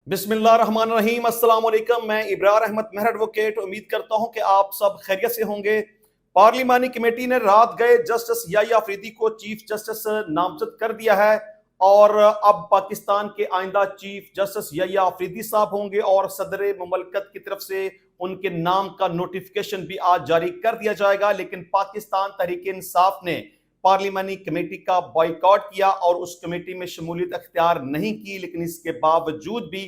बिस्मिल्लाहिर्रहमानिर्रहीम। अस्सलाम वालेकुम। मैं इब्रार अहमद मेहर एडवोकेट उम्मीद करता हूं कि आप सब खैरियत से होंगे। पार्लिमानी कमेटी ने रात गए जस्टिस याह्या अफरीदी को चीफ जस्टिस नामजद कर दिया है और अब पाकिस्तान के आइंदा चीफ जस्टिस याह्या अफरीदी साहब होंगे और सदर मुमलकत की तरफ से उनके नाम का नोटिफिकेशन भी आज जारी कर दिया जाएगा। लेकिन पाकिस्तान तहरीक इंसाफ ने पार्लिमानी कमेटी का बॉयकॉट किया और उस कमेटी में शमूलियत अख्तियार नहीं की, लेकिन इसके बावजूद भी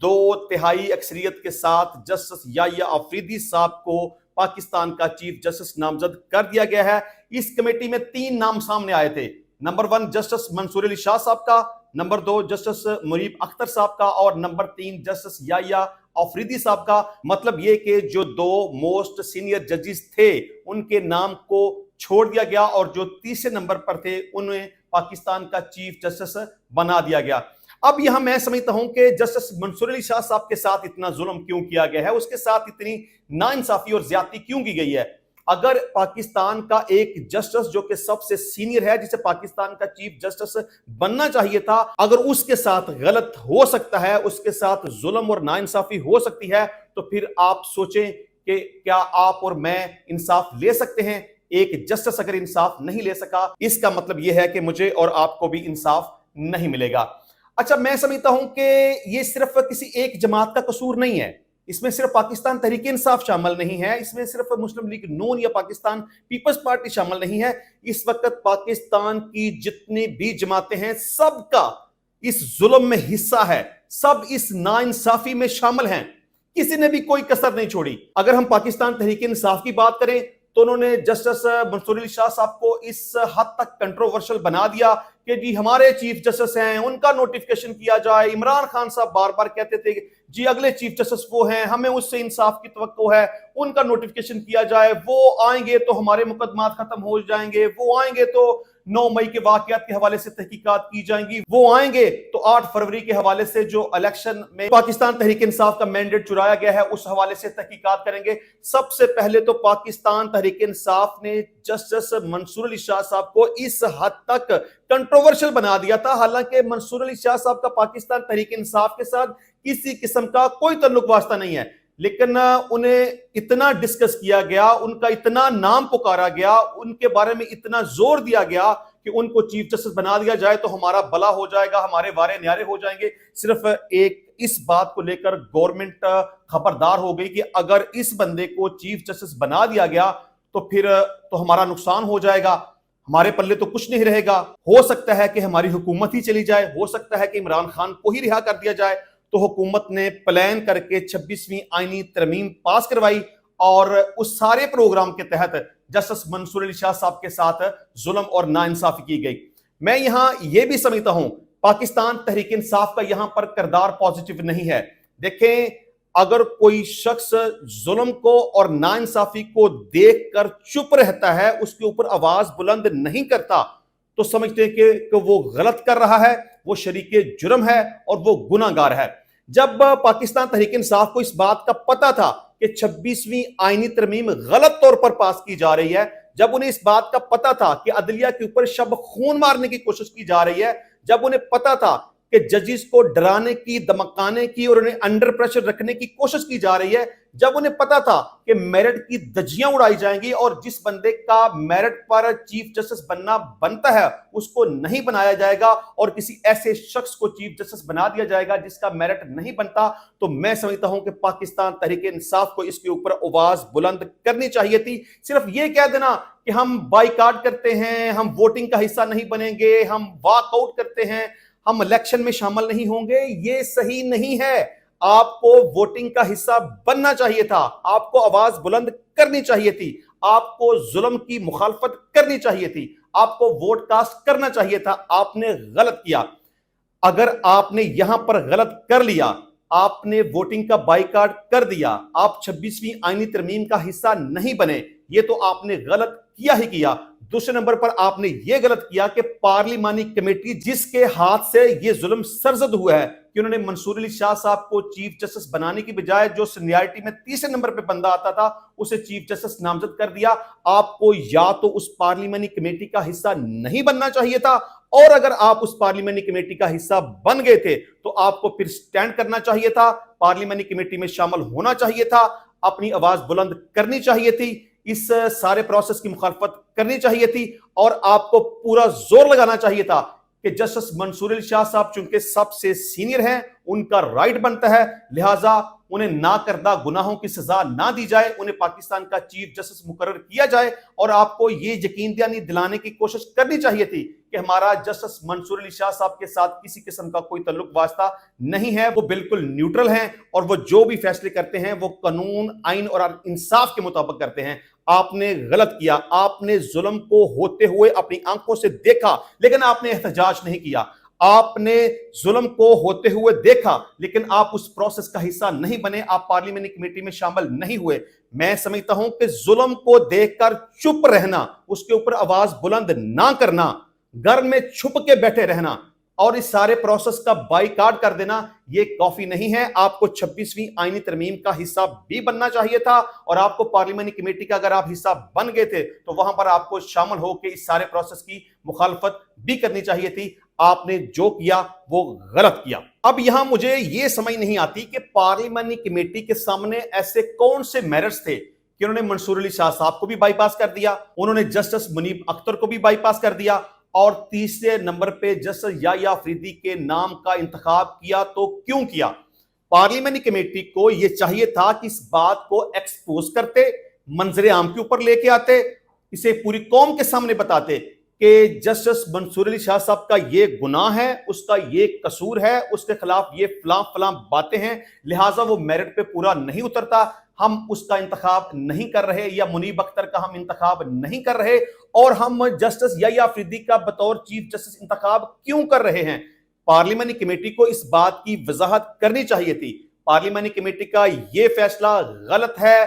2/3 अक्सरियत के साथ जस्टिस याह्या अफरीदी साहब को पाकिस्तान का चीफ जस्टिस नामजद कर दिया गया है। इस कमेटी में 3 नाम सामने आए थे। नंबर 1 जस्टिस मंसूर अली शाह साहब का, नंबर 2 जस्टिस मुनीब अख्तर साहब का और नंबर 3 जस्टिस याह्या अफरीदी साहब का। मतलब ये कि जो 2 मोस्ट सीनियर जजेस थे उनके नाम को छोड़ दिया गया और जो तीसरे नंबर पर थे उन्हें पाकिस्तान का चीफ जस्टिस बना दिया गया। अब यहां मैं समझता हूं कि जस्टिस मंसूर अली शाह साहब के साथ इतना जुल्म क्यों किया गया है, उसके साथ इतनी नाइंसाफी और ज्यादती क्यों की गई है। अगर पाकिस्तान का एक जस्टिस जो कि सबसे सीनियर है, जिसे पाकिस्तान का चीफ जस्टिस बनना चाहिए था, अगर उसके साथ गलत हो सकता है, उसके साथ जुल्म और नाइंसाफी हो सकती है, तो फिर आप सोचें कि क्या आप और मैं इंसाफ ले सकते हैं। एक जस्टिस अगर इंसाफ नहीं ले सका, इसका मतलब यह है कि मुझे और आपको भी इंसाफ नहीं मिलेगा। अच्छा, मैं समझता हूं कि यह सिर्फ किसी एक जमात का कसूर नहीं है। इसमें सिर्फ पाकिस्तान तहरीक इंसाफ शामिल नहीं है, इसमें सिर्फ मुस्लिम लीग नून या पाकिस्तान पीपल्स पार्टी शामिल नहीं है। इस वक्त पाकिस्तान की जितनी भी जमातें हैं, सबका इस जुल्म में हिस्सा है, सब इस नाइंसाफी में शामिल हैं। किसी ने भी कोई कसर नहीं छोड़ी। अगर हम पाकिस्तान तहरीक इंसाफ की बात करें तो उन्होंने जस्टिस मंसूर अली शाह साहब को इस हद तक कंट्रोवर्शियल बना दिया कि जी हमारे चीफ जस्टिस हैं, उनका नोटिफिकेशन किया जाए। इमरान खान साहब बार बार कहते थे कि जी अगले चीफ जस्टिस वो हैं, हमें उससे इंसाफ की तवक्को है, उनका नोटिफिकेशन किया जाए। वो आएंगे तो हमारे मुकदमात खत्म हो जाएंगे, वो आएंगे तो 9 मई के वाकयात के हवाले से तहकीकात की जाएंगी, वो आएंगे तो 8 फरवरी के हवाले से जो इलेक्शन में पाकिस्तान तहरीक इंसाफ का मैंडेट चुराया गया है उस हवाले से तहकीकात करेंगे। सबसे पहले तो पाकिस्तान तहरीक इंसाफ ने जस्टिस मंसूर अली शाह साहब को इस हद तक कंट्रोवर्शियल बना दिया था। हालांकि मंसूर अली शाह साहब का पाकिस्तान तहरीक इंसाफ के साथ किसी किस्म का कोई ताल्लुक वास्ता नहीं है, लेकिन उन्हें इतना डिस्कस किया गया, उनका इतना नाम पुकारा गया, उनके बारे में इतना जोर दिया गया कि उनको चीफ जस्टिस बना दिया जाए तो हमारा भला हो जाएगा, हमारे वारे न्यारे हो जाएंगे। सिर्फ एक इस बात को लेकर गवर्नमेंट खबरदार हो गई कि अगर इस बंदे को चीफ जस्टिस बना दिया गया तो फिर तो हमारा नुकसान हो जाएगा, हमारे पल्ले तो कुछ नहीं रहेगा। हो सकता है कि हमारी हुकूमत ही चली जाए, हो सकता है कि इमरान खान को ही रिहा कर दिया जाए। तो हुकूमत ने प्लान करके 26वीं आईनी तरमीम पास करवाई और उस सारे प्रोग्राम के तहत जस्टिस मंसूर अली शाह साहब के साथ जुल्म और नाइंसाफी की गई। मैं यहां यह भी समझता हूं पाकिस्तान तहरीक इंसाफ का यहां पर किरदार पॉजिटिव नहीं है। देखें, अगर कोई शख्स जुल्म को और नाइंसाफी को देखकर चुप रहता है, उसके ऊपर आवाज बुलंद नहीं करता, तो समझते हैं कि वो गलत कर रहा है, वो शरीके जुर्म है और वो गुनाहगार है। जब पाकिस्तान तहरीक इंसाफ को इस बात का पता था कि 26वीं आईनी तरमीम गलत तौर पर पास की जा रही है, जब उन्हें इस बात का पता था कि अदलिया के ऊपर शब खून मारने की कोशिश की जा रही है, जब उन्हें पता था कि जजेस को डराने की, धमकाने की और उन्हें अंडर प्रेशर रखने की कोशिश की जा रही है, जब उन्हें पता था कि मेरिट की धज्जियां उड़ाई जाएंगी और जिस बंदे का मेरिट पर चीफ जस्टिस बनना बनता है उसको नहीं बनाया जाएगा और किसी ऐसे शख्स को चीफ जस्टिस बना दिया जाएगा जिसका मेरिट नहीं बनता, तो मैं समझता हूं कि पाकिस्तान तहरीक इंसाफ को इसके ऊपर आवाज बुलंद करनी चाहिए थी। सिर्फ ये कह देना कि हम बाइकाट करते हैं, हम वोटिंग का हिस्सा नहीं बनेंगे, हम वॉकआउट करते हैं, हम इलेक्शन में शामिल नहीं होंगे, ये सही नहीं है। आपको वोटिंग का हिस्सा बनना चाहिए था, आपको आवाज बुलंद करनी चाहिए थी, आपको जुल्म की मुखालफत करनी चाहिए थी, आपको वोट कास्ट करना चाहिए था। आपने गलत किया। अगर आपने यहां पर गलत कर लिया, आपने वोटिंग का बाइकाट कर दिया, आप 26वीं आईनी तरमीम का हिस्सा नहीं बने, ये तो आपने गलत किया ही किया। दूसरे नंबर पर आपने यह गलत किया कि पार्लिमानी कमेटी जिसके हाथ से यह जुल्म सरजद हुआ है कि उन्होंने मंसूर अली शाह साहब को चीफ जस्टिस बनाने की बजाय जो सीनियरिटी में तीसरे नंबर पे बंदा आता था उसे चीफ जस्टिस नामजद कर दिया। आपको या तो उस पार्लिमानी कमेटी का हिस्सा नहीं बनना चाहिए था اور اگر آپ اس پارلیمانی کمیٹی کا حصہ بن گئے تھے تو آپ کو پھر سٹینڈ کرنا چاہیے تھا، پارلیمانی کمیٹی میں شامل ہونا چاہیے تھا، اپنی آواز بلند کرنی چاہیے تھی، اس سارے پروسیس کی مخالفت کرنی چاہیے تھی، اور آپ کو پورا زور لگانا چاہیے تھا کہ جسٹس منصور علی شاہ صاحب چونکہ سب سے سینئر ہیں، ان کا رائٹ بنتا ہے، لہٰذا انہیں نہ کردہ گناہوں کی سزا نہ دی جائے، انہیں پاکستان کا چیف جسٹس مقرر کیا جائے، اور آپ کو یہ یقین دلانے کی کوشش کرنی چاہیے تھی کہ ہمارا جسٹس منصور علی شاہ صاحب کے ساتھ کسی قسم کا کوئی تعلق واسطہ نہیں ہے، وہ بالکل نیوٹرل ہیں اور وہ جو بھی فیصلے کرتے ہیں وہ قانون، آئین اور انصاف کے مطابق کرتے ہیں۔ آپ نے غلط کیا، آپ نے ظلم کو ہوتے ہوئے اپنی آنکھوں سے دیکھا لیکن آپ نے احتجاج نہیں کیا، آپ نے ظلم کو ہوتے ہوئے دیکھا لیکن آپ اس پروسیس کا حصہ نہیں بنے، آپ پارلیمانی کمیٹی میں شامل نہیں ہوئے۔ میں سمجھتا ہوں کہ ظلم کو دیکھ کر چپ رہنا، اس کے اوپر آواز بلند نہ کرنا، گھر میں چھپ کے بیٹھے رہنا اور اس سارے پروسیس کا بائیکاٹ کر دینا یہ کافی نہیں ہے۔ آپ کو 26ویں آئینی ترمیم کا حصہ بھی بننا چاہیے تھا، اور آپ کو پارلیمانی کمیٹی کا اگر آپ حصہ بن گئے تھے تو وہاں پر آپ کو شامل ہو کے اس سارے پروسیس کی مخالفت بھی کرنی چاہیے تھی۔ آپ نے جو کیا وہ غلط کیا۔ اب یہاں مجھے یہ سمجھ نہیں آتی کہ پارلیمانی کمیٹی کے سامنے ایسے کون سے میرٹس تھے کہ انہوں نے منصور علی شاہ صاحب کو بھی بائی پاس کر دیا، انہوں نے جسٹس منیب اختر کو بھی بائی پاس کر دیا، اور تیسرے نمبر پہ جسٹس یحییٰ آفریدی کے نام کا انتخاب کیا تو کیوں کیا؟ پارلیمانی کمیٹی کو یہ چاہیے تھا کہ اس بات کو ایکسپوز کرتے، منظر عام کے اوپر لے کے آتے، اسے پوری قوم کے سامنے بتاتے کہ جسٹس منصور علی شاہ صاحب کا یہ گناہ ہے، اس کا یہ قصور ہے، اس کے خلاف یہ فلاں فلاں باتیں ہیں، لہٰذا وہ میرٹ پہ پورا نہیں اترتا، ہم اس کا انتخاب نہیں کر رہے، یا منیب اختر کا ہم انتخاب نہیں کر رہے، اور ہم جسٹس یحییٰ آفریدی کا بطور چیف جسٹس انتخاب کیوں کر رہے ہیں۔ پارلیمانی کمیٹی کو اس بات کی وضاحت کرنی چاہیے تھی۔ پارلیمانی کمیٹی کا یہ فیصلہ غلط ہے،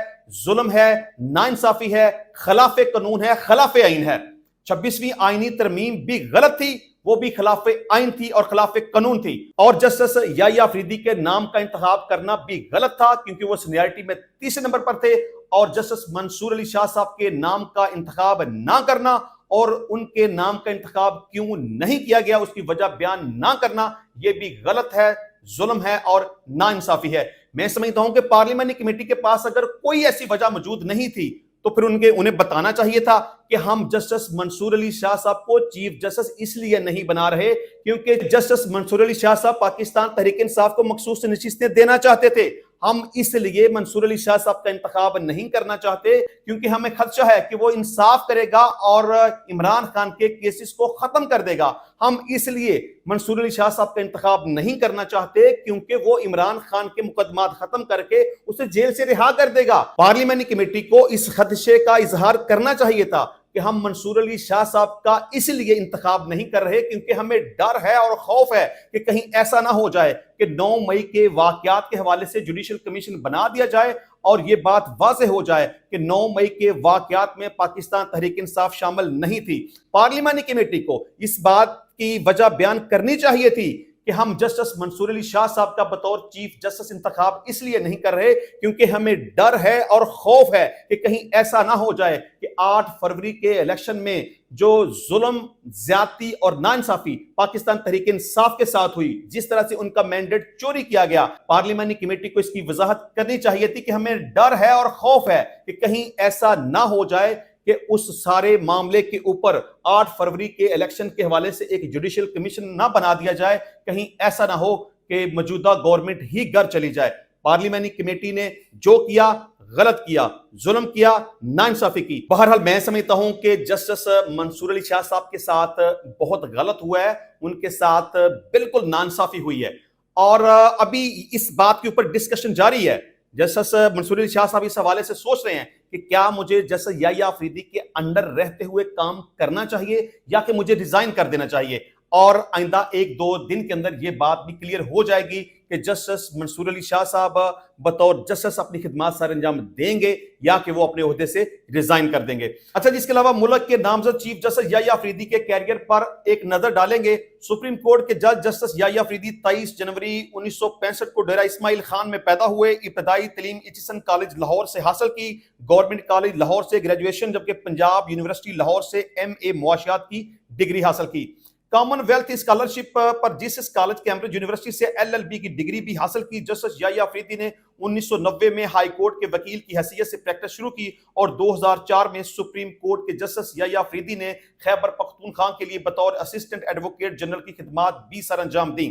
ظلم ہے، ناانصافی ہے، خلاف قانون ہے، خلاف آئین ہے۔ 26ویں آئینی ترمیم بھی غلط تھی، وہ بھی خلاف آئین تھی اور خلاف قانون تھی، اور جسٹس یحییٰ آفریدی کے نام کا انتخاب کرنا بھی غلط تھا کیونکہ وہ سینیارٹی میں تیسرے نمبر پر تھے، اور جسٹس منصور علی شاہ صاحب کے نام کا انتخاب نہ کرنا اور ان کے نام کا انتخاب کیوں نہیں کیا گیا اس کی وجہ بیان نہ کرنا یہ بھی غلط ہے، ظلم ہے اور ناانصافی ہے۔ میں سمجھتا ہوں کہ پارلیمانی کمیٹی کے پاس اگر کوئی ایسی وجہ موجود نہیں تھی تو پھر انہیں بتانا چاہیے تھا کہ ہم جسٹس منصور علی شاہ صاحب کو چیف جسٹس اس لیے نہیں بنا رہے کیونکہ جسٹس منصور علی شاہ صاحب پاکستان تحریک انصاف کو مخصوص نشستیں دینا چاہتے تھے، ہم اس لیے منصور علی شاہ صاحب کا انتخاب نہیں کرنا چاہتے کیونکہ ہمیں خدشہ ہے کہ وہ انصاف کرے گا اور عمران خان کے کیسز کو ختم کر دے گا، ہم اس لیے منصور علی شاہ صاحب کا انتخاب نہیں کرنا چاہتے کیونکہ وہ عمران خان کے مقدمات ختم کر کے اسے جیل سے رہا کر دے گا۔ پارلیمانی کمیٹی کو اس خدشے کا اظہار کرنا چاہیے تھا کہ ہم منصور علی شاہ صاحب کا اس لیے انتخاب نہیں کر رہے کیونکہ ہمیں ڈر ہے اور خوف ہے کہ کہیں ایسا نہ ہو جائے کہ 9 مئی کے واقعات کے حوالے سے جوڈیشل کمیشن بنا دیا جائے اور یہ بات واضح ہو جائے کہ 9 مئی کے واقعات میں پاکستان تحریک انصاف شامل نہیں تھی۔ پارلیمانی کمیٹی کو اس بات کی وجہ بیان کرنی چاہیے تھی کہ ہم جسٹس منصور علی شاہ صاحب کا بطور چیف جسٹس انتخاب اس لیے نہیں کر رہے کیونکہ ہمیں ڈر ہے اور خوف ہے کہ کہیں ایسا نہ ہو جائے کہ 8 فروری کے الیکشن میں جو ظلم، زیادتی اور ناانصافی پاکستان تحریک انصاف کے ساتھ ہوئی، جس طرح سے ان کا مینڈیٹ چوری کیا گیا، پارلیمانی کمیٹی کو اس کی وضاحت کرنی چاہیے تھی کہ ہمیں ڈر ہے اور خوف ہے کہ کہیں ایسا نہ ہو جائے کہ اس سارے معاملے کے اوپر 8 فروری کے الیکشن کے حوالے سے ایک جوڈیشل کمیشن نہ بنا دیا جائے، کہیں ایسا نہ ہو کہ موجودہ گورنمنٹ ہی گھر چلی جائے۔ پارلیمانی کمیٹی نے جو کیا غلط کیا، ظلم کیا، ناانصافی کی۔ بہرحال میں سمجھتا ہوں کہ جسٹس منصور علی شاہ صاحب کے ساتھ بہت غلط ہوا ہے، ان کے ساتھ بالکل ناانصافی ہوئی ہے، اور ابھی اس بات کے اوپر ڈسکشن جاری ہے۔ جسٹس منصور علی شاہ صاحب اس حوالے سے سوچ رہے ہیں کہ کیا مجھے جسٹس یحییٰ آفریدی کے انڈر رہتے ہوئے کام کرنا چاہیے یا کہ مجھے ریزائن کر دینا چاہیے، اور آئندہ 1-2 دن کے اندر یہ بات بھی کلیئر ہو جائے گی کہ جسٹس منصور علی شاہ صاحب بطور جسٹس اپنی خدمات سر انجام دیں گے یا کہ وہ اپنے عہدے سے ریزائن کر دیں گے۔ اچھا، جس کے علاوہ ملک کے نامزد چیف جسٹس یحییٰ آفریدی کے کیریئر پر ایک نظر ڈالیں گے۔ سپریم کورٹ کے جج جسٹس یحییٰ آفریدی 23 جنوری 1965 کو ڈیرہ اسماعیل خان میں پیدا ہوئے، ابتدائی تعلیم ایچسن کالج لاہور سے حاصل کی، گورنمنٹ کالج لاہور سے گریجویشن، جبکہ پنجاب یونیورسٹی لاہور سے ایم اے معاشیات کی ڈگری حاصل کی۔ कॉमन वेल्थ स्कॉलरशिप पर जीसस कॉलेज कैम्ब्रिज यूनिवर्सिटी से LLB की डिग्री भी हासिल की। जस्टिस याहिया अफरीदी ने 1990 में हाई कोर्ट के वकील की हैसियत से प्रैक्टिस शुरू की और 2004 में सुप्रीम कोर्ट के जस्टिस याहिया अफरीदी ने खैबर पख्तूनख्वा के लिए बतौर असिस्टेंट एडवोकेट जनरल की खिदमात भी सर अंजाम दी।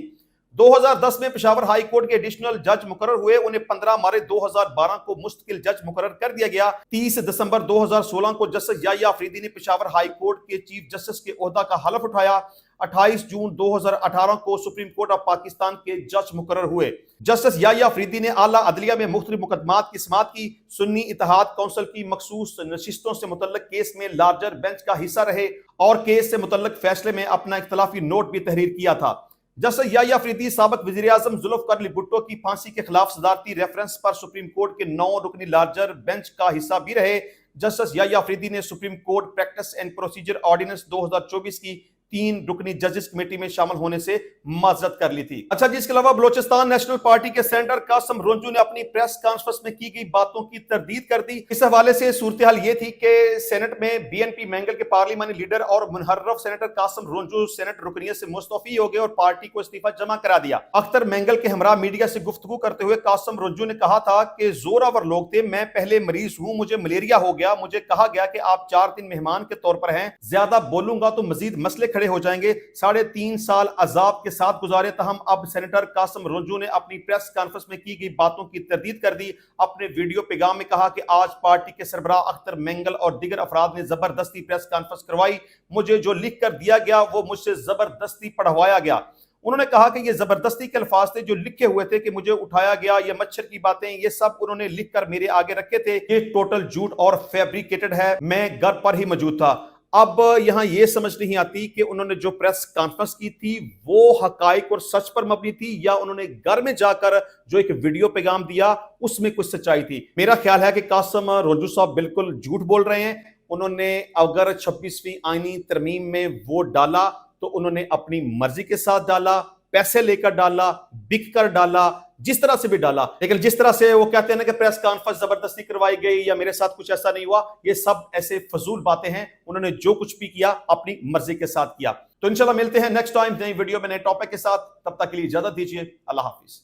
2010 में पेशावर हाई कोर्ट के एडिशनल जज मुकर्रर हुए। उन्हें 15 मार्च 2012 को मुस्तकिल जज मुकर्रर कर दिया गया। 30 दिसंबर 2016 को जस्टिस याहिया अफरीदी ने पेशावर हाई कोर्ट के चीफ जस्टिस के ओहदा का हलफ उठाया। 28 जून 2018 को सुप्रीम कोर्ट ऑफ पाकिस्तान के जज मुकर्रर हुए। जस्टिस याहिया अफरीदी ने आला अदलिया में मुख्तलिफ मुकदमात की समाअत की। सुन्नी इत्तेहाद काउंसिल की मखसूस नशिस्तों से मुतल्लिक केस में लार्जर बेंच का हिस्सा रहे और केस से मुतल्लिक फैसले में अपना इख्तलाफी नोट भी तहरीर किया था। जस्टिस याहिया अफरीदी साबिक वज़ीर-ए-आज़म जुल्फ़िकार अली भुट्टो की फांसी के खिलाफ सदारती रेफरेंस पर सुप्रीम कोर्ट के 9 रुकनी लार्जर बेंच का हिस्सा भी रहे। जस्टिस याहिया अफरीदी ने supreme court practice and procedure ordinance 2024 की 3 रुकनी जजेस कमेटी में शामिल होने से माजरत कर ली थी। अच्छा जी, इसके अलावा बलोचिस्तान नेशनल पार्टी के सेनेटर कासिम रोंजू ने अपनी प्रेस कॉन्फ्रेंस में की गई बातों की तरदीद कर दी। इस हवाले से सूरत हाल ये थी कि सेनेट में BNP मैंगल के पार्लिमानी लीडर और मुनहर्रफ सेनेटर कासिम रोंजू सेनेट रुकनियत से मुस्तफी हो गए और पार्टी को इस्तीफा जमा करा दिया। अख्तर मैंगल के हमरा मीडिया से गुफ्तगू करते हुए कासिम रोंजू ने कहा था कि जोरावर लोग थे, मैं पहले मरीज हूं, मुझे मलेरिया हो गया, मुझे कहा गया कि आप 4 दिन मेहमान के तौर पर हैं, ज्यादा बोलूंगा तो मजीद मसले खड़े हो जाएंगे। 3.5 साल अजाब के साथ गुजारे। तहम अब सेनेटर कासिम रोंजू ने अपनी प्रेस कॉन्फ्रेंस में की गई बातों की तरदीद कर दी। अपने वीडियो पैगाम में कहा कि आज पार्टी के सरबराह अख्तर मैंगल और दीगर अफराद ने जबरदस्ती प्रेस कॉन्फ्रेंस करवाई। मुझे जो लिख कर दिया गया वो मुझसे जबरदस्ती पढ़वाया गया। उन्होंने कहा कि ये जबरदस्ती के अल्फाज थे जो लिखे हुए थे कि मुझे उठाया गया, ये मच्छर की बातें, ये सब उन्होंने लिख कर मेरे आगे रखे थे। ये टोटल झूठ और फैब्रिकेटेड है। मैं घर पर ही मौजूद था। अब यहां यह समझ नहीं आती कि उन्होंने जो प्रेस कॉन्फ्रेंस की थी वो हकाइक और सच पर मबनी थी या उन्होंने घर में जाकर जो एक वीडियो पैगाम दिया उसमें कुछ सच्चाई थी। मेरा ख्याल है कि कासिम रोंजू साहब बिल्कुल झूठ बोल रहे हैं। उन्होंने अगर 26वीं आईनी तरमीम में वोट डाला तो उन्होंने अपनी मर्जी के साथ डाला, पैसे लेकर डाला, बिक कर डाला, जिस तरह से भी डाला। लेकिन जिस तरह से वो कहते हैं ना कि प्रेस कॉन्फ्रेंस जबरदस्ती करवाई गई या मेरे साथ कुछ ऐसा नहीं हुआ, ये सब ऐसे फजूल बातें हैं। उन्होंने जो कुछ भी किया अपनी मर्जी के साथ किया। तो इंशाल्लाह मिलते हैं नेक्स्ट टाइम नई वीडियो में नए टॉपिक के साथ। तब तक के लिए इजाजत दीजिए। अल्लाह हाफिज।